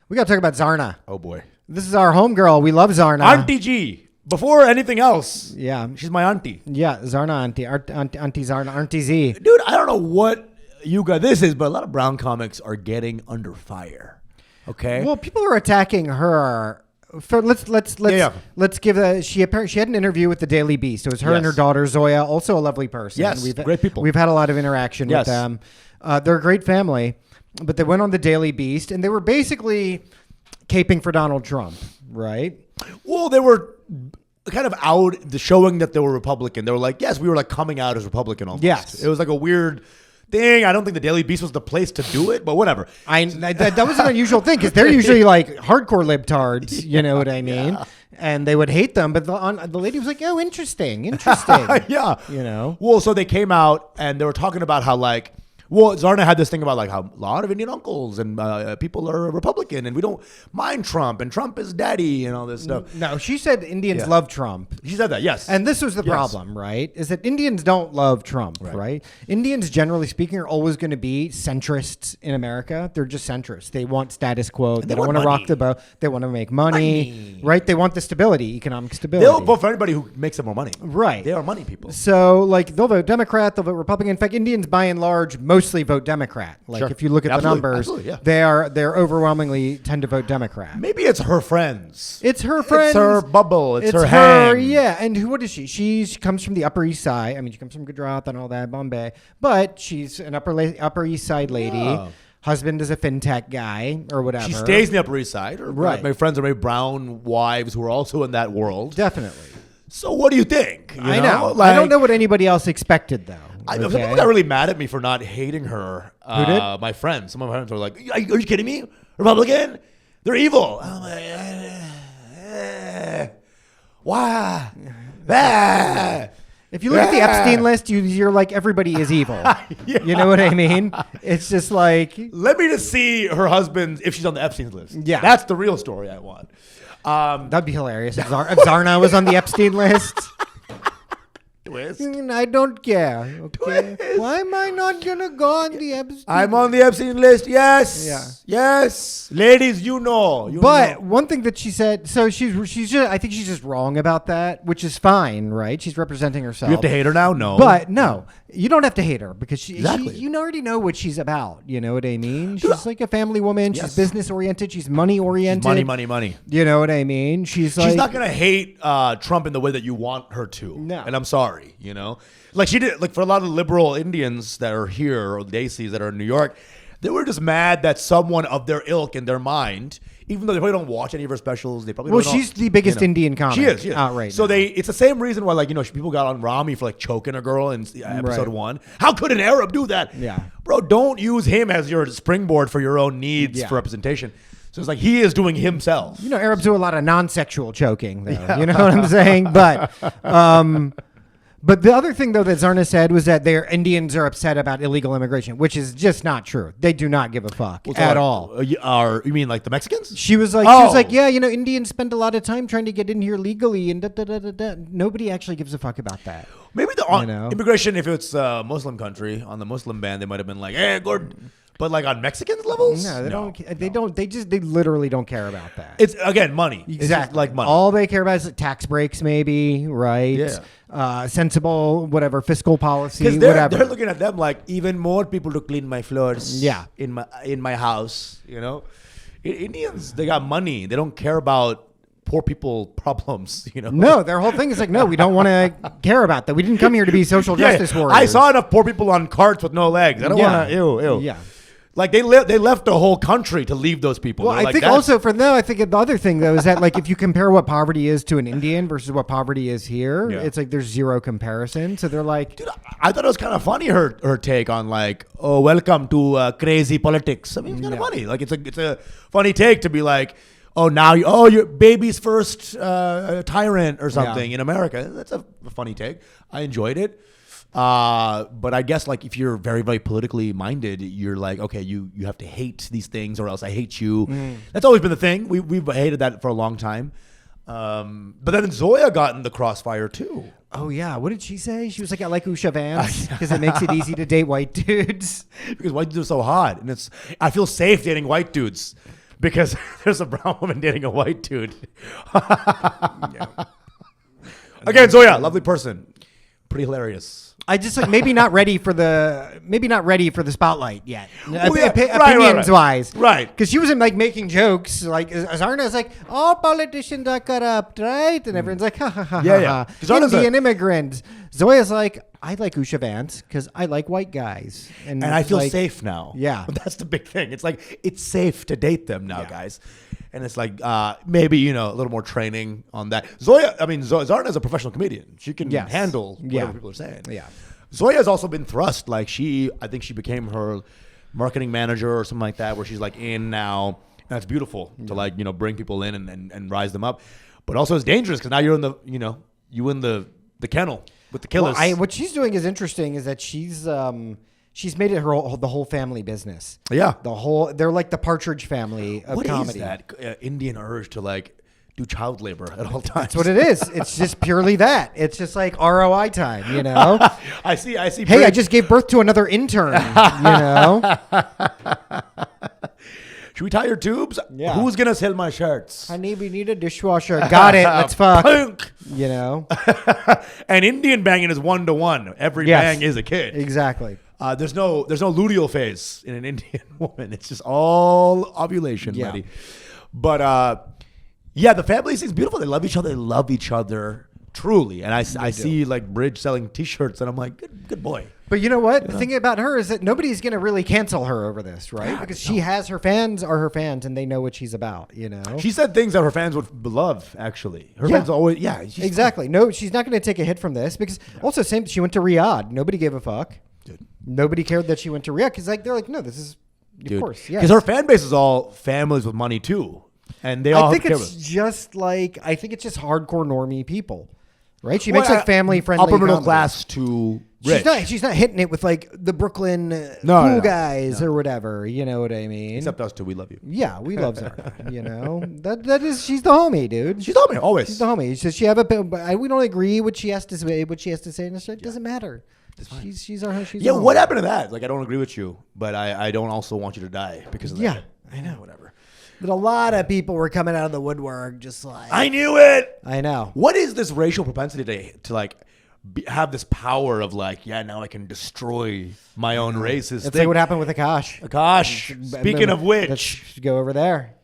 We got to talk about Zarna. Oh, boy. This is our homegirl. We love Zarna. Auntie G. Before anything else. Yeah. She's my auntie. Yeah, Zarna auntie. Auntie Zarna. Auntie Z. Dude, I don't know what you got this is, but a lot of brown comics are getting under fire. Okay? Well, people are attacking her. Let's give she had an interview with the Daily Beast. It was her and her daughter Zoya, also a lovely person. Yes, great people. We've had a lot of interaction with them. They're a great family, but they went on the Daily Beast and they were basically caping for Donald Trump, right? Well, they were kind of out showing that they were Republican. They were like, yes, we were like coming out as Republican almost. Yes. It was like a weird thing. I don't think the Daily Beast was the place to do it, but whatever. That was an unusual thing because they're usually like hardcore libtards, you know what I mean? Yeah. And they would hate them, but the lady was like, oh, interesting. Yeah. You know? Well, so they came out and they were talking about how like, well, Zarna had this thing about like how a lot of Indian uncles and people are Republican and we don't mind Trump and Trump is daddy and all this stuff. No, she said Indians love Trump. She said that, yes. And this was the problem, right? Is that Indians don't love Trump, right? Indians, generally speaking, are always going to be centrists in America. They're just centrists. They want status quo. They don't want to rock the boat. They want to make money, right? They want the stability, economic stability. They'll vote for anybody who makes them more money. Right. They are money people. So, like, they'll vote Democrat, they'll vote Republican. In fact, Indians, by and large, mostly vote Democrat. Like, if you look at the numbers, they're overwhelmingly tend to vote Democrat. Maybe it's her friends. It's her friends. It's her bubble. It's her hang. Yeah. And what is she? She comes from the Upper East Side. I mean, she comes from Gujarat and all that, Bombay. But she's an Upper East Side lady. Yeah. Husband is a fintech guy or whatever. She stays in the Upper East Side. Right. My friends are maybe brown wives who are also in that world. Definitely. So what do you think? I know. Like, I don't know what anybody else expected, though. Some people got really mad at me for not hating her. Who did? My friends. Some of my friends were like, are you kidding me? Republican? They're evil. I'm like, why? If you look at the Epstein list, you're like, everybody is evil. Yeah. You know what I mean? It's just like... Let me just see her husband if she's on the Epstein list. Yeah. That's the real story I want. That'd be hilarious if Zarna was on the Epstein list. Twist. I don't care. Okay. Twist. Why am I not gonna go on the Epstein? I'm on the Epstein list. Yes. Yeah. Yes. Ladies, you know. But one thing that she said, so she's just, I think she's just wrong about that, which is fine, right? She's representing herself. You have to hate her now? No. But no, you don't have to hate her because you already know what she's about. You know what I mean? She's like a family woman. She's business oriented. She's money oriented. Money. You know what I mean? She's not gonna hate Trump in the way that you want her to. No. And I'm sorry. You know, like she did, like for a lot of liberal Indians that are here or Desis that are in New York, they were just mad that someone of their ilk in their mind, even though they probably don't watch any of her specials, they probably she's the biggest Indian comic. She is outright. So it's the same reason why, like, you know, people got on Rami for like choking a girl in episode 1. How could an Arab do that? Yeah, bro, don't use him as your springboard for your own needs for representation. So it's like he is doing himself. You know, Arabs do a lot of non-sexual choking, though. Yeah. You know what I'm saying? But the other thing, though, that Zarna said was that their Indians are upset about illegal immigration, which is just not true. They do not give a fuck at all. You mean like the Mexicans? She was like, yeah, you know, Indians spend a lot of time trying to get in here legally, and nobody actually gives a fuck about that. Maybe the immigration, if it's a Muslim country on the Muslim ban, they might have been like, hey, good. But like on Mexicans levels? No, they don't. They literally don't care about that. It's, again, money. Exactly. Like money. All they care about is tax breaks, maybe, right? Yeah. Sensible, whatever, fiscal policy, whatever. They're looking at them like, even more people to clean my floors. Yeah. In my house, you know? Indians, they got money. They don't care about poor people problems, you know? No, their whole thing is like, no, we don't want to care about that. We didn't come here to be social justice warriors. I saw enough poor people on carts with no legs. I don't want to, ew. Yeah. Like they left the whole country to leave those people. Well, I think also for them, I think the other thing though is that like if you compare what poverty is to an Indian versus what poverty is here, it's like there's zero comparison. So they're like, dude, I thought it was kind of funny her take on like, oh, welcome to crazy politics. I mean, it's kind of funny. Like it's a funny take to be like, oh, now your baby's first tyrant or something in America. That's a funny take. I enjoyed it. But I guess like if you're very, very politically minded, you're like, okay, you have to hate these things or else I hate you. That's always been the thing. We've hated that for a long time. But then Zoya got in the crossfire too. Oh yeah, what did she say? She was like, I like Usha Vance because it makes it easy to date white dudes. Because white dudes are so hot, and I feel safe dating white dudes. because there's a brown woman dating a white dude. Again, Zoya, lovely person, pretty hilarious. I just like maybe not ready for the spotlight yet. Right, Opinions wise, right? Because she wasn't like making jokes. Like Zarna's like, all politicians are corrupt, right? And everyone's like, ha ha ha ha. Indian immigrants. Zoya's like, I like Usha Vance because I like white guys, and I feel like, safe now. Yeah, that's the big thing. It's like it's safe to date them now, guys. And it's like maybe a little more training on that. Zarna is a professional comedian. She can handle whatever people are saying. Yeah. Zoya has also been thrust. Like I think she became her marketing manager or something like that, where she's like in now. And that's beautiful to like bring people in and rise them up. But also it's dangerous because now you're in the kennel with the killers. Well, what she's doing is interesting. Is that she's made it the whole family business. Yeah, they're like the Partridge Family of comedy. What is that Indian urge to like do child labor at all times? That's what it is. It's just purely that. It's just like ROI time, I see. Hey, I just gave birth to another intern. Should we tie your tubes? Yeah. Who's gonna sell my shirts? Honey, we need a dishwasher. Got it. Let's fuck. And Indian banging is 1-to-1. Every bang is a kid. Exactly. There's no luteal phase in an Indian woman. It's just all ovulation, buddy. But the family seems beautiful. They love each other. They love each other truly. And I see like Bridge selling T-shirts, and I'm like, good boy. But you know what? The thing about her is that nobody's going to really cancel her over this, right? Because she has her fans are her fans, and they know what she's about, She said things that her fans would love, actually. Her fans always, exactly. No, she's not going to take a hit from this because also she went to Riyadh. Nobody gave a fuck. Dude. Nobody cared that she went to Riyadh because they're like, no, this is, of course, yeah. Because her fan base is all families with money, too. And they all I think it's just hardcore normie people. Right? She makes like family friendly upper middle class to rich. She's not hitting it with like the Brooklyn cool guys or whatever. You know what I mean? Except us two, we love you. Yeah, we love her. That is she's the homie, dude. She's the homie always. She's the homie. So she have we don't agree what she has to say. And it doesn't matter. She's our she's yeah. What happened to that? Like I don't agree with you, but I don't also want you to die because of that. Yeah, I know. Whatever. But a lot of people were coming out of the woodwork just like... I knew it! I know. What is this racial propensity to like, have this power of like, now I can destroy my own race? Let's say what happened with Akash. Speaking of which... Let's go over there.